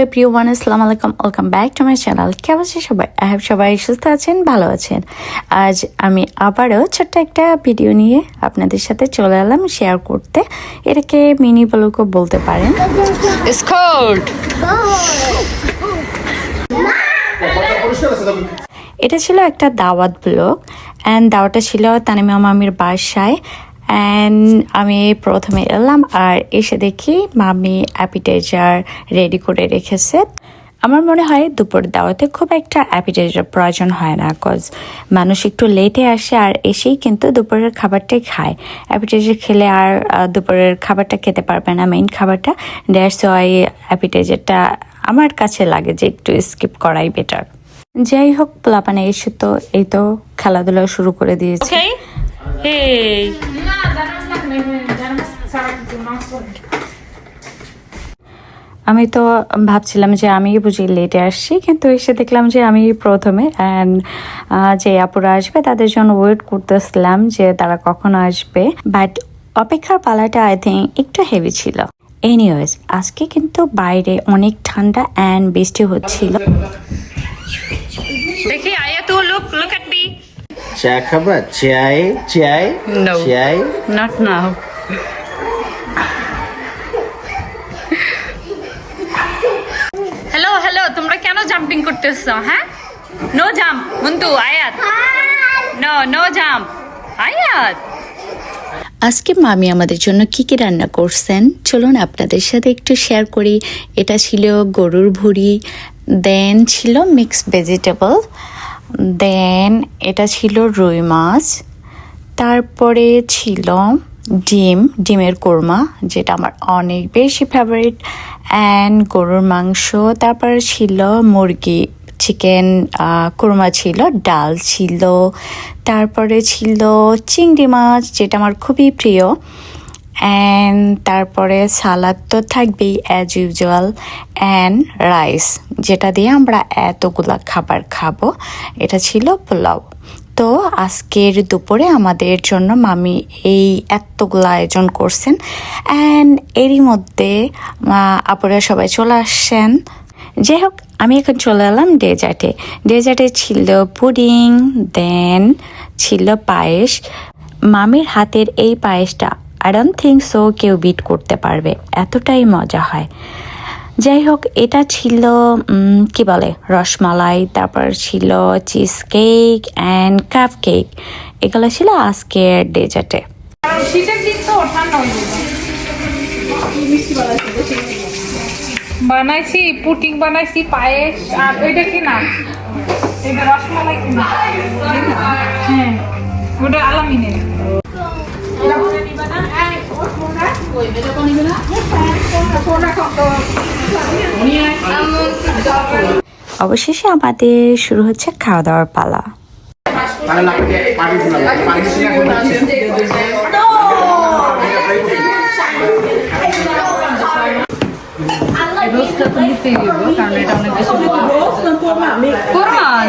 Everyone, আসসালামু আলাইকুম, welcome back to my channel. কেমন আছেন সবাই? আই হোপ সবাই সুস্থ আছেন, ভালো আছেন। আজ আমি আবারও ছোট্ট একটা ভিডিও নিয়ে আপনাদের সাথে চলে এলাম শেয়ার করতে। এটাকে মিনি ব্লগও বলতে পারেন। এটা ছিল একটা দাওয়াত ব্লগ, অ্যান্ড দাওয়াতটা ছিল তানিমা মামির বাসায়। অ্যান্ড আমি প্রথমে এলাম আর এসে দেখি মামি অ্যাপিটাইজার রেডি করে রেখেছে। আমার মনে হয় দুপুর দাওয়াতে খুব একটা অ্যাপিটাইজার প্রয়োজন হয় না, কজ মানুষ একটু লেটে আসে আর এসেই কিন্তু দুপুরের খাবারটাই খায়। অ্যাপিটাইজার খেলে আর দুপুরের খাবারটা খেতে পারবে না, মেইন খাবারটা। দ্যাটস ওয়াই অ্যাপিটাইজারটা আমার কাছে লাগে যে একটু স্কিপ করাই বেটার। যাই হোক, প্লাপানে এসে তো এই তো খেলাধুলা শুরু করে দিয়েছে। আমি তো ভাবছিলাম যে আমি বুঝি লেটে আসছি, কিন্তু এসে দেখলাম যে আমি প্রথমে। অ্যান্ড যে আপুরা আসবে তাদের জন্য ওয়েট করতেছিলাম যে তারা কখন আসবে, বাট অপেক্ষার পালাটা আই থিঙ্ক একটু হেভি ছিল। এনিওয়েজ, আজকে কিন্তু বাইরে অনেক ঠান্ডা অ্যান্ড বৃষ্টি হচ্ছিল। দেখি আয়া তো look at me. চা খাবা? চাই চাই No. চাই Not now. হ্যালো তোমরা কেন জাম্পিং করতেছো? হ্যাঁ, নো জাম্প। মুন্তু, আয়াত, নো জাম্প। আয়াত, আজকে মামি আমাদের জন্য কি কি রান্না করছেন চলুন আপনাদের সাথে একটু শেয়ার করি। এটা ছিল গরুর ভুঁড়ি, দেন ছিল মিক্সড ভেজিটেবল, দেন এটা ছিল রুই মাছ, তারপরে ছিল ডিমের কোরমা, যেটা আমার অনেক বেশি ফেভারিট, অ্যান্ড গরুর মাংস, তারপরে ছিল মুরগি চিকেন কোরমা ছিল, ডাল ছিল, তারপরে ছিল চিংড়ি মাছ, যেটা আমার খুবই প্রিয়, অ্যান্ড তারপরে সালাদ তো থাকবেই অ্যাজ ইউজুয়াল, অ্যান্ড রাইস, যেটা দিয়ে আমরা এতগুলা খাবার খাবো। এটা ছিল পোলাও। তো আজকের দুপুরে আমাদের জন্য মামি এই এতগুলো আয়োজন করছেন, অ্যান্ড এরই মধ্যে আপুরা সবাই চলে আসছেন। যাই হোক, আমি এখন চলে এলাম ডেজার্টে ছিল পুডিং, দেন ছিল পায়েস। মামির হাতের এই পায়েসটা আই ডোন্ট থিঙ্ক সো কেউ বিট করতে পারবে, এতটাই মজা হয়। যাই হোক, এটা ছিল কি বলে রসমালাই, তারপর ছিল cheese cake and cup cake. এগুলো ছিল আজকের ডেজার্টে। শীতের দিন তো ঠান্ডা হয়ে যাবে। বানাইছি পুটিং, বানাইছি পায়েস, আর ওইটা কি না, এটা রসমালাই কি না? হ্যাঁ, ওটা আলামিনের। অবশেষে আমাদের শুরু হচ্ছে খাওয়া দাওয়ার পালা।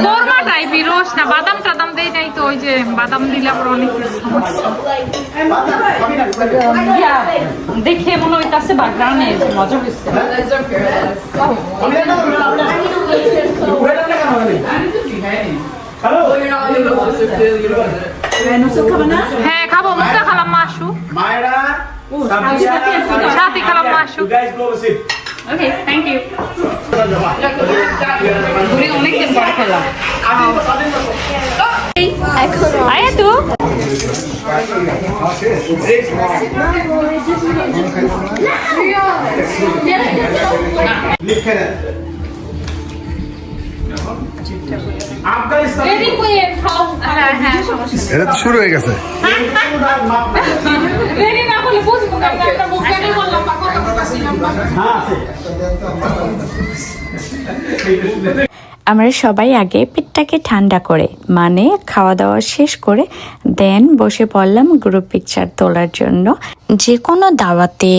কোরমা টাইপই, রোজ না বাদাম টাদাম দেয় নাই তো, ওই যে বাদাম দিলে আবার অনেক সমস্যা। দেখে মনে হইতাছে বাগানে মজা হয়েছে। হ্যাঁ খাবো, মুখটা খালাম মাসু, সাথে খালাম মাসু। ওকে, থ্যাংক ইউ। অনেকদিন পরে খেলাম। আয়া তো এটা তো শুরু হয়ে গেছে। আমরা সবাই আগে পেটটাকে ঠান্ডা করে, মানে খাওয়া দাওয়া শেষ করে দেন বসে পড়লাম গ্রুপ পিকচার তোলার জন্য। যে কোনো দাওয়াতে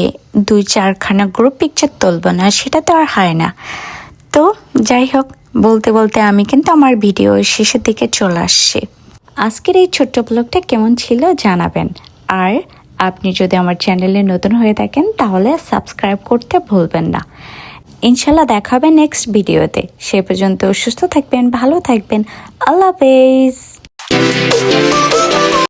2-4খানা গ্রুপ পিকচার তুলব না, সেটা তো আর হয় না। তো যাই হোক, বলতে বলতে আমি কিন্তু আমার ভিডিও শেষের দিকে চলে আসছি। আজকের এই ছোট্ট ব্লগটা কেমন ছিল জানাবেন, আর আপনি যদি আমার চ্যানেলে নতুন হয়ে থাকেন তাহলে সাবস্ক্রাইব করতে ভুলবেন না। ইনশাল্লাহ দেখা হবে নেক্সট ভিডিওতে। সে পর্যন্ত সুস্থ থাকবেন, ভালো থাকবেন। আল্লাহ হাফেজ।